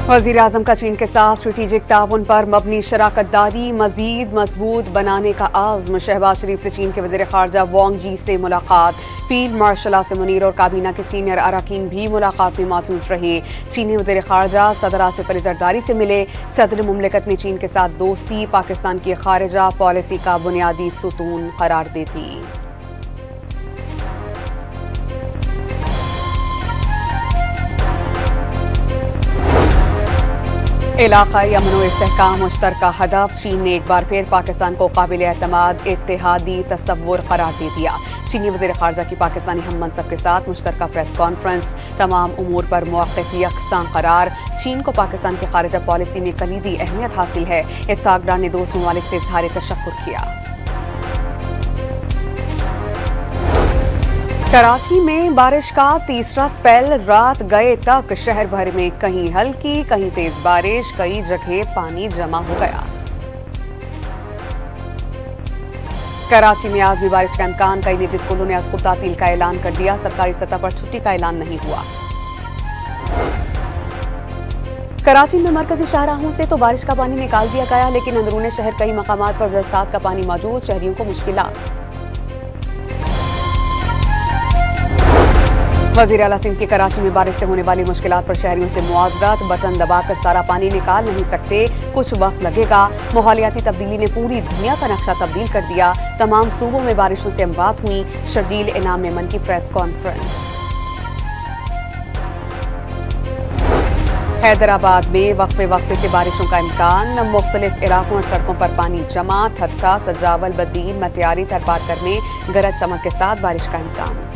वज़ीर आज़म का चीन के साथ स्ट्रेटेजिक ताउन पर मबनी शराकत दारी मजीद मजबूत बनाने का आज़्म। शहबाज शरीफ से चीन के वज़ीर ख़ारजा वांग जी से मुलाकात। फील्ड मार्शल आसिम मुनीर और काबीना के सीनियर अरकान भी मुलाकात में मौजूद रहे। चीनी वज़ीर ख़ारजा सदर आसिफ अली ज़रदारी से मिले। सदर मुमलिकत ने चीन के साथ दोस्ती पाकिस्तान की खारिजा पॉलिसी का बुनियादी सुतून करार देती। इलाक़ाई अमन व इस्तेहकाम मुश्तरका हदफ। चीन ने एक बार फिर पाकिस्तान को काबिल एतमाद इत्तेहादी तसव्वुर करार दे दिया। चीनी वज़ीर ख़ारजा की पाकिस्तानी हम मनसब के साथ मुश्तरका प्रेस कॉन्फ्रेंस। तमाम उमूर पर मौक़िफ़ यकसां करार। चीन को पाकिस्तान की खारिजा पॉलिसी में कलीदी अहमियत हासिल है। इसहाक़ डार ने दोस्त ममालिक से इज़हार तशक्कुर किया। कराची में बारिश का तीसरा स्पेल। रात गए तक शहर भर में कहीं हल्की कहीं तेज बारिश, कई जगह पानी जमा हो गया। कराची में आज भी बारिश का इम्कान। कई निजी स्कूलों ने अस्कूल तातील का ऐलान कर दिया। सरकारी सतह पर छुट्टी का ऐलान नहीं हुआ। कराची में मरकजी शाहराहों से तो बारिश का पानी निकाल दिया गया, लेकिन अंदरूनी शहर कई मकामात पर बरसात का पानी मौजूद। शहरियों को मुश्किलात। वज़ीर आला सिंध की कराची में बारिश से होने वाली मुश्किलात पर शहरियों से मुआवजत। बटन दबाकर सारा पानी निकाल नहीं सकते, कुछ वक्त लगेगा। माहौलियाती तब्दीली ने पूरी दुनिया का नक्शा तब्दील कर दिया। तमाम सूबों में बारिशों से बात हुई। शर्जील इनाम मेमन की प्रेस कॉन्फ्रेंस। हैदराबाद में वक्फे वक्फे से बारिशों का इम्कान। मुख्तलिफ इलाकों और सड़कों पर पानी जमा। ठट्ठा, सजावल, बदीन, मटियारी, थरपारकर में गरज चमक के साथ बारिश का इम्कान।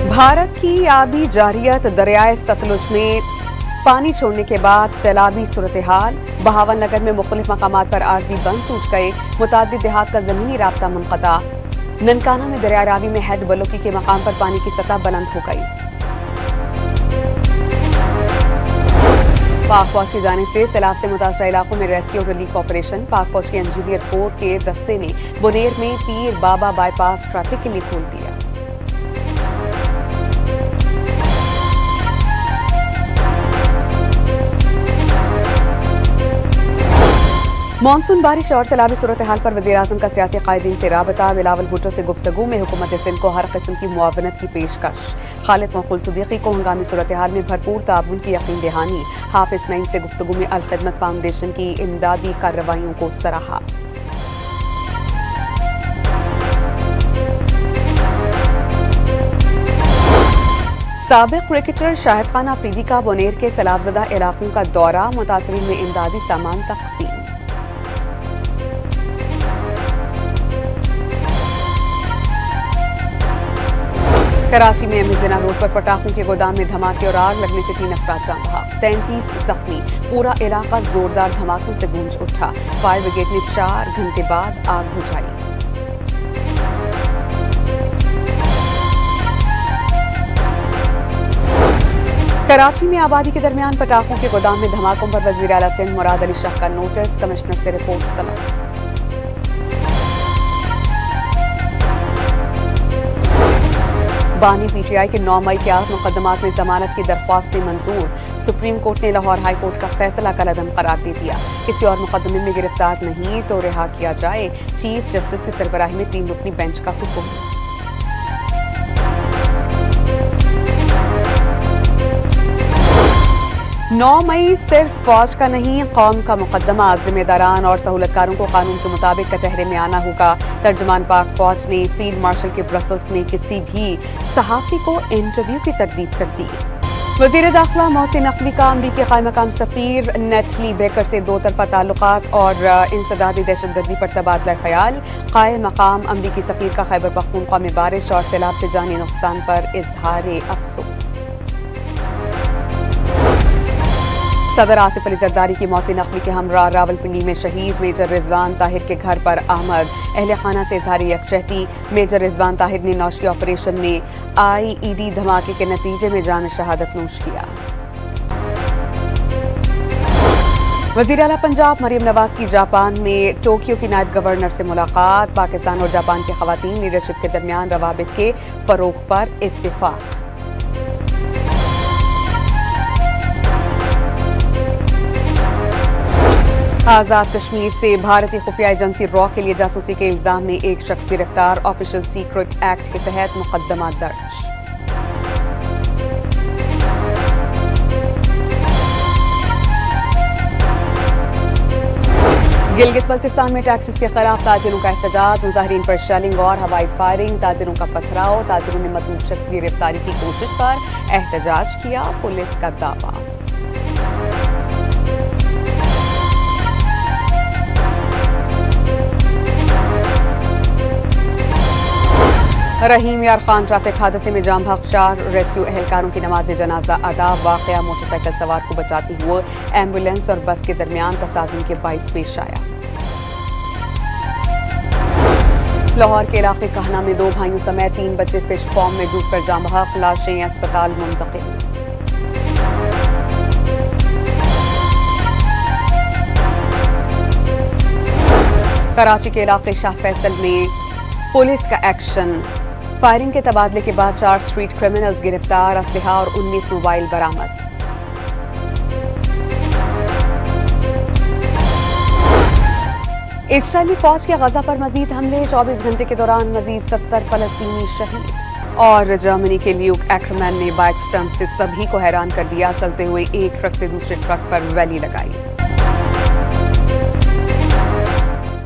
भारत की आबी जारियत। दरियाए सतलुज में पानी छोड़ने के बाद सैलाबी सूरत हाल। बहावल नगर में मुख्तलिफ मकामात पर आरजी बंद टूट गए। मुतादिद देहात का जमीनी राब्ता मुनक़ता। ननकाना में दरिया रावी में हैद बलोकी के मकाम पर पानी की सतह बुलंद हो गई। पाक फौज की जानिब से सैलाब से मुतासरा इलाकों में रेस्क्यू और रिलीफ ऑपरेशन। पाक फौज के इंजीनियर कोर के दस्ते ने बुनेर में पीर बाबा बाईपास ट्रैफिक के लिए खोल दिया। मानसून बारिश और सैलाबी सूरत हाल पर वज़ीर आज़म का सियासी कायदीन से राबता। बिलावल भुट्टो से गुफ्तगू में हुकूमत सिंध को हर किस्म की मुआवनत की पेशकश। खालिद मखबूल सिद्दीकी को हंगामी सूरत हाल में भरपूर ताउन की यकीन दहानी। हाफिज नईम से गुफ्तगू में अल खिदमत फाउंडेशन की इमदादी कार्रवाइयों को सराहा। साबिक क्रिकेटर शाहिद खान अफरीदी का बुनेर के सैलाबज़दा इलाकों का दौरा। मुतासरीन में इमदादी सामान तकसीम। कराची में एमजना रोड पर पटाखों के गोदाम में धमाके और आग लगने से 3 अफराद जान बहक, 33 जख्मी। पूरा इलाका जोरदार धमाकों से गूंज उठा। फायर ब्रिगेड ने 4 घंटे बाद आग बुझाई। कराची में आबादी के दरमियान पटाखों के गोदाम में धमाकों पर वज़ीर आला सिंध मुराद अली शाह का नोटिस। कमिश्नर से रिपोर्ट तलब। बानी पीटीआई के 9 मई के 8 मुकदमात में जमानत की दरख्वास्तें मंजूर। सुप्रीम कोर्ट ने लाहौर हाई कोर्ट का फैसला कलअदम करार दे दिया। किसी और मुकदमे में गिरफ्तार नहीं तो रिहा किया जाए। चीफ जस्टिस की सरबराही में 3 रुकनी बेंच का हुक्म। 9 मई सिर्फ फौज का नहीं, कौम का मुकदमा। जिम्मेदारान और सहूलतकारों को कानून के मुताबिक कटहरे में आना होगा। तर्जुमान पाक फौज ने फील्ड मार्शल के ब्रसल्स में किसी भी सहाफी को इंटरव्यू की तरदीद कर दी। वज़ीर दाखिला मोहसिन नकवी का अमरीकी क़ायम मकाम सफ़ीर नेटली बेकर से 2 तरफ़ा ताल्लुकात और इंसदादी दहशतगर्दी पर तबादला ख्याल। क़ायम मकाम अमरीकी सफ़ीर का खैबर पख्तूनख्वा में बारिश और सैलाब से जानी नुकसान पर इजहार अफसोस। सदर आसिफ अली ज़रदारी की मोहसिन नकवी के हमरा रावलपिंडी में शहीद मेजर रिजवान ताहिर के घर पर आमद। अहले खाना से इजहार यकजहती। मेजर रिजवान ताहिर ने नौशी ऑपरेशन में IED धमाके के नतीजे में जान शहादत नोश किया। वज़ीर आला पंजाब मरियम नवाज की जापान में टोक्यो की नायब गवर्नर से मुलाकात। पाकिस्तान और जापान की खवातीन लीडरशिप के दरमियान रवाबित के फरोग पर इत्तिफाक। आजाद कश्मीर से भारतीय खुफिया एजेंसी रॉ के लिए जासूसी के इल्जाम में एक शख्स गिरफ्तार। ऑफिशियल सीक्रेट एक्ट के तहत मुकदमा दर्ज। गिलगित बल्तिस्तान में टैक्सेस के खिलाफ ताजिरों का एहतजाज। मुजाहिरीन पर शेलिंग और हवाई फायरिंग। ताजिरों का पथराव। ताजिरों ने मतलूब शख्स की गिरफ्तारी की कोशिश पर एहतजाज किया। पुलिस का दावा। रहीम यार खान ट्रैफिक हादसे में जाम बहक 4 रेस्क्यू एहलकारों की नमाज जनाजा अदा। वाकया मोटरसाइकिल सवार को बचाती हुए एम्बुलेंस और बस के दरमियान तसादुम के बाइस पेश आया। लाहौर के इलाके कहना में 2 भाइयों समेत 3 बच्चे फिश फॉर्म में डूबकर जाम बहक। लाशें अस्पताल मुंतकिल। कराची के इलाके शाह फैसल में पुलिस का एक्शन। फायरिंग के तबादले के बाद 4 स्ट्रीट क्रिमिनल्स गिरफ्तार। असलहा और 19 मोबाइल बरामद। इस्राएली फौज के गजा पर मजीद हमले। 24 घंटे के दौरान मजीद 70 फलस्तीनी शहीद। और जर्मनी के ल्यूक एक्रमैन ने बाइक स्टंट से सभी को हैरान कर दिया। चलते हुए एक ट्रक से दूसरे ट्रक पर रैली लगाई।